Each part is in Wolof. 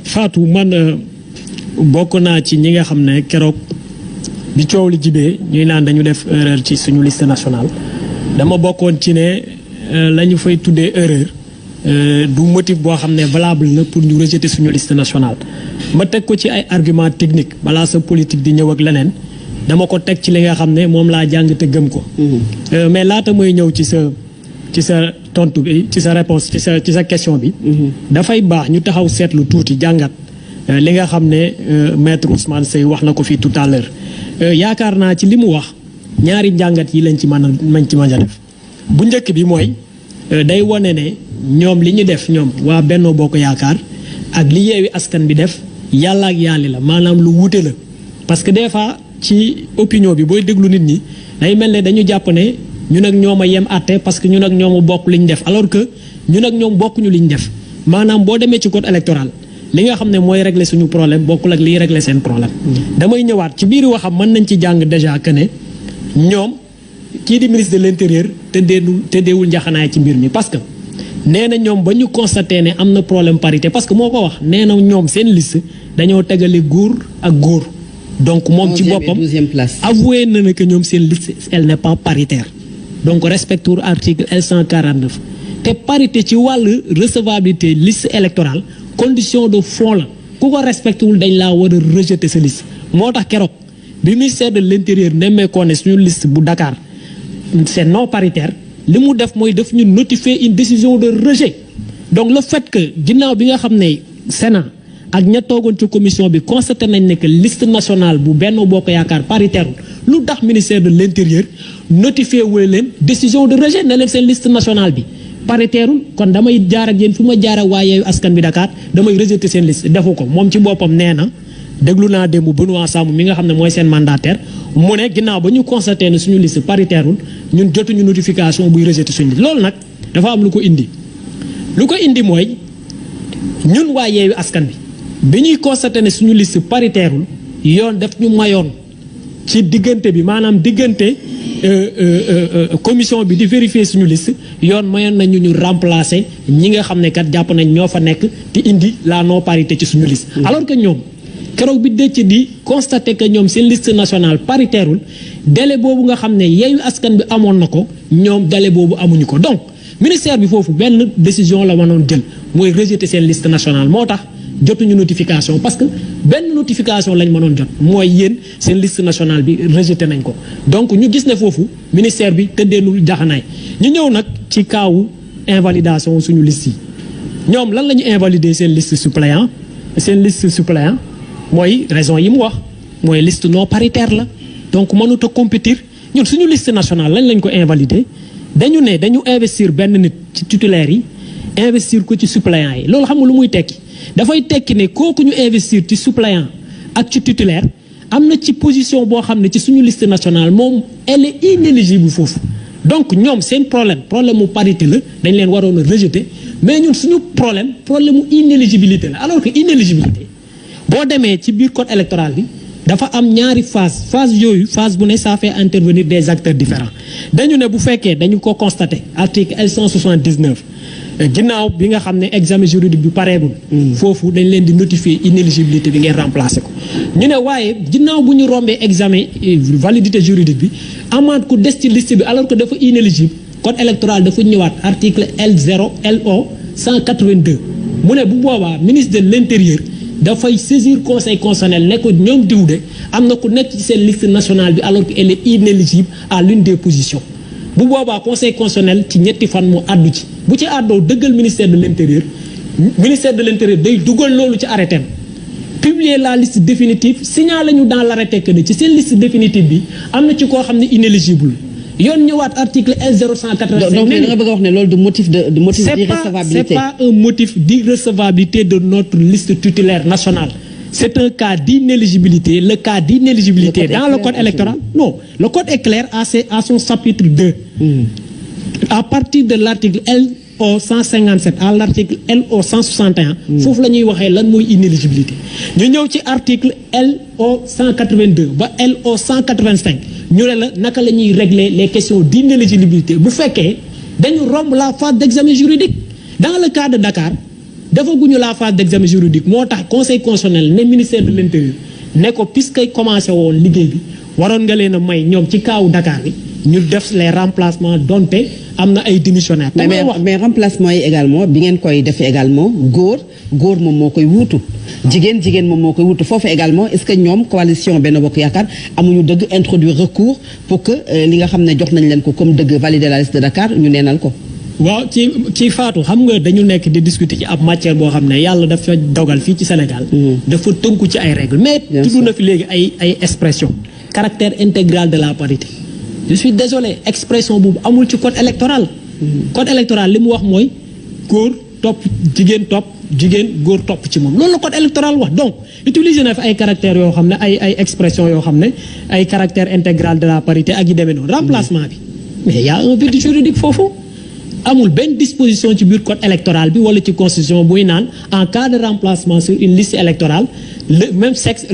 Fatou man bokk naa ci ñi nga xam ne keroog bi coow li jibee ñuy naan dañu def erreur ci suñu liste nationale dama bokkoon ci ne la ñu fay tuddee erreur du motif boo xam ne valable na pour ñu rejeter suñu liste nationale. ma teg ko ci ay argument technique balaa sa politique di ñëw ak leneen dama ko teg ci li nga xam ne moom laa jàng te gëm ko. mais laata mooy ñëw ci sa tontu bi ci sa réponse ci sa question bi. dafay baax ñu taxaw seetlu tuuti jàngat li nga xam ne maître Ousmane Seye wax na ko fii tout à l'heure yaakaar naa ci li mu wax ñaari jàngat yi lañ ci mën a def bu njëkk bi mooy day wane ne ñoom li ñu def ñoom waa Benno Bokk Yaakaar ak li Yewwi Askan bi def yàlla ak yàlli la maanaam lu wuute la parce que des fois ci opinion bi booy déglu nit ñi day mel ne dañu jàpp ne ñun ak ñoom a yem àtte parce que ñun ak ñoom a bokk li ñu def alors que ñun ak ñoom bokkuñu li ñu def maanaam boo demee ci code électoral li nga xam ne mooy régler suñu problème bokkul ak liy régler seen problème. damay ñëwaat ci biir waxam mën nañ ci jàng déjà que ne ñoom kii di ministre de l'intérieur tëddeewul njaxanaay ci mbir mi parce que nee na ñoom ba ñu constaté ne am na problème parité parce que moo ko wax nee na ñoom seen liste dañoo tegale góor ak góor. donc moom ci boppam avoué na ne que ñoom seen liste elle n'est pas paritaire donc respecte article L149 te parité ci wàllu recevabilité liste électorale condition de fond la ku ko respecté wul dañ laa war a rejeter sa liste moo tax keroog bi ministère de l'intérieur nemmeekoo ne suñu liste bu Dakar c'est non paritaire li mu def mooy daf ñu notifier une décision de rejet donc le fait que ginnaaw bi nga xam ne Sénat ak ña toogoon ci commission bi constaté nañ ne que liste nationale bu Benno Bokk Yaakaar paritaire lu tax ministère de l'intérieur notifié wu leen décision de rejet ne leen seen liste nationale bi paritaire kon damay jaar ak yéen fu ma jaar ak waa Yewwi Askan bi Dakar damay rejeter seen liste defu ko moom ci boppam nee na déglu naa démb Benoît Sambou mi nga xam ne mooy seen mandataire mu ne ginnaaw ba ñu constaté ne suñu liste paritaire ñun jotuñu notification buy rejeter suñu liste loolu nag dafa am lu ko indi mooy ñun waa Yewwi Askan bi ñuy constaté ne suñu liste paritaire yoon daf ñu mayoon ci diggante bi maanaam diggante commission bi di vérifier suñu liste yoon mayoon nañu ñu remplacer ñi nga xam ne kat jàpp nañ ñoo fa nekk te indi la non parité ci suñu liste. alors que ñoom keroog bi dëcc di constaté que ñoom seen liste nationale paritaire délai boobu nga xam ne Yewwi Askan bi amoon na ko ñoom délai boobu amuñu ko donc ministère bi foofu benn décision la wanoon jël mooy rejeter seen liste nationale moo tax. jotuñu notification parce que benn notification lañ mënoon jot mooy yéen seen liste nationale bi rejeté nañ ko donc ñu gis ne foofu ministère bi tëddeenul jaxanaay ñu ñëw nag ci kaawu invalidation suñu liste yi ñoom lan la ñu invalider seen liste suppléant mooy raison yi mu wax mooy liste non paritaire la donc mënut a compétir ñun suñu liste nationale lañ ko invalider dañu investir benn nit ci titulaire yi investir ko ci suppléant yi loolu xam nga lu muy tekki dafay tekki ne kooku ñu investir ci suppléant ak ci titulaire am na ci position boo xam ne ci suñu liste nationale moom elle est inéligible foofu donc ñoom seen problème mu parité la dañ leen waroon a rejeter mais ñun suñu problème mu inéligibilité la alors que inéligibilité boo demee ci biir code électoral bi dafa am ñaari phase yooyu phase bu ne ça fait intervenir des acteurs différents dañu ne bu fekkee dañu ko constater article L179 ginnaaw bi nga xam ne examen juridique bi pareegul foofu dañ leen di notifier inéligibilité bi ngeen remplacer ko ñu ne waaye ginnaaw bu ñu rombee examen validité juridique bi amaat ku des ci liste bi alors que dafa inéligible code électoral dafa ñëwaat article LO 182 mu ne bu boobaa ministre de l'intérieur dafay saisir conseil constitutionnel ne ko ñoom diw de am na ku nekk ci seen liste nationale bi alors que elle est inéligible à l'une des positions bu boobaa conseil constitutionnel ci ñetti fan mu àddu ci bu ci àddoo dëggal ministère de l'intérieur day dugal loolu ci arrêté publier la liste définitive signaler ñu dans l'arrêté que ne ci seen liste définitive bi am na ci koo xam ne inéligible yoon ñëwaat article L0185. donc da nga bëgg a wax ne loolu du motif d'irrecevabilité. c'est pas un motif d'irrecevabilité de notre liste titulaire nationale. C'est un cas d'inéligibilité. Le cas d'inéligibilité dans le code électoral, non, le code est clair à son chapitre 2. À partir de l'article LO 157 à l'article LO 161, foofu la ñuy waxee lan mooy inéligibilité. ñu ñëw ci article LO 182 ba LO 185 ñu ne la naka la ñuy régler les questions d'inéligibilité bu fekkee dañu romb la phase d'examen juridique. Dans le cas de Dakar defaguñu la phase d'examen juridique moo tax conseil constitutionnel ne ministère de l'intérieur ne ko puisque commencé woon liggéey bi waroon nga leen a may ñoom ci kaawu Dakar bi ñu def les remplacements donte am na ay démissionnaires. mais remplacement yi également bi ngeen koy defee également góor moom moo koy wuutu jigéen moom moo koy wuutu foofu également est-ce que ñoom coalition Benno Bokk Yaakaar amuñu dëgg introduire recours pour que li nga xam ne jox nañ leen ko comme dëgg valider la liste de Dakar ñu neenal ko. waaw ci Fatou xam nga dañu nekk di discuter ci ab matière boo xam ne yàlla dafa dogal fii ci Sénégal. dafa tënku ci ay règles. mais tudd na fi léegi ay expression caractère intégral de la parité. je suis désolé expression boobu amul ci code électoral. code électoral li mu wax mooy góor topp jigéen góor topp ci moom loolu la code électoral wax donc utiliser na fi ay caractères yoo xam ne ay expression yoo xam ne ay caractère intégral de la parité ak yi demee noonu remplacement bi mais y a un vide juridique foofu. amul benn disposition ci biir code électoral bi wala ci constitution buy naan en cas de remplacement sur une liste électorale le même sexe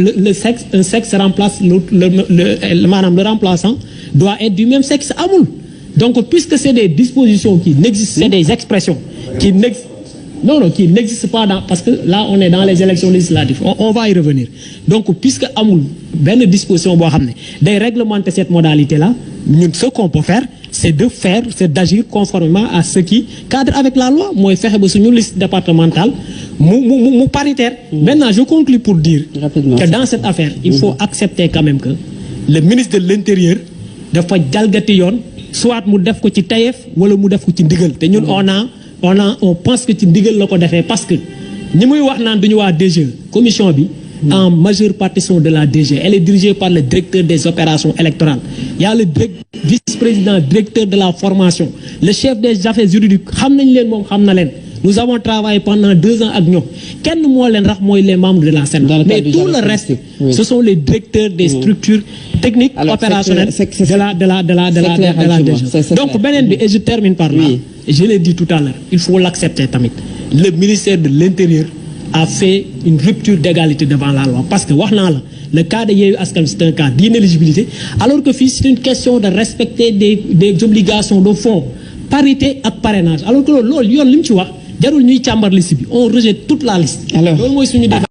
un sexe remplace maanaam le remplaçant doit être du même sexe amul donc puisque c'est des dispositions qui n'existent c'est des expressions qui n'existent pas parce que là on est dans les élections législatives on va y revenir donc puisque amul benn disposition boo xam ne day réglementer cette modalité là ñun ce qu'on peut faire c'est d'agir conformément à ce qui cadre avec la loi mooy fexe ba suñu liste départementale mu paritaire. Maintenant je conclue pour dire que dans cette affaire il faut accepter quand même que le ministre de l'Intérieur dafa jalgati yoon soit mu def ko ci tayeef wala mu def ko ci ndigal te ñun on pense que ci ndigal la ko defee parce que ñi muy wax naan duñu waa DG commission bi en majeure partie sont de la DG elle est dirigée par le directeur des opérations électorales il y a le vice-président directeur de la formation le chef des affaires juridiques xam nañ leen moom xam na leen nous avons travaillé pendant 2 ans ak ñoom kenn moo leen rax mooy les membres de la Sénat mais tout le reste ce sont les directeurs des structures techniques opérationnelles de la DG donc beneen bi et je termine par là je l'ai dit tout à l'heure il faut l'accepter tamit le ministère de l'Intérieur a fait une rupture d'égalité devant la loi parce que wax naa la le cas de Yewwi Askan Wi c'est un cas d'inéligibilité alors que fii c'est une question de respecter des obligations de fond parité ak parrainage alors que loolu yoon li mu ci wax jarul ñuy càmbar liste bi on rejette toute la liste loolu mooy suñu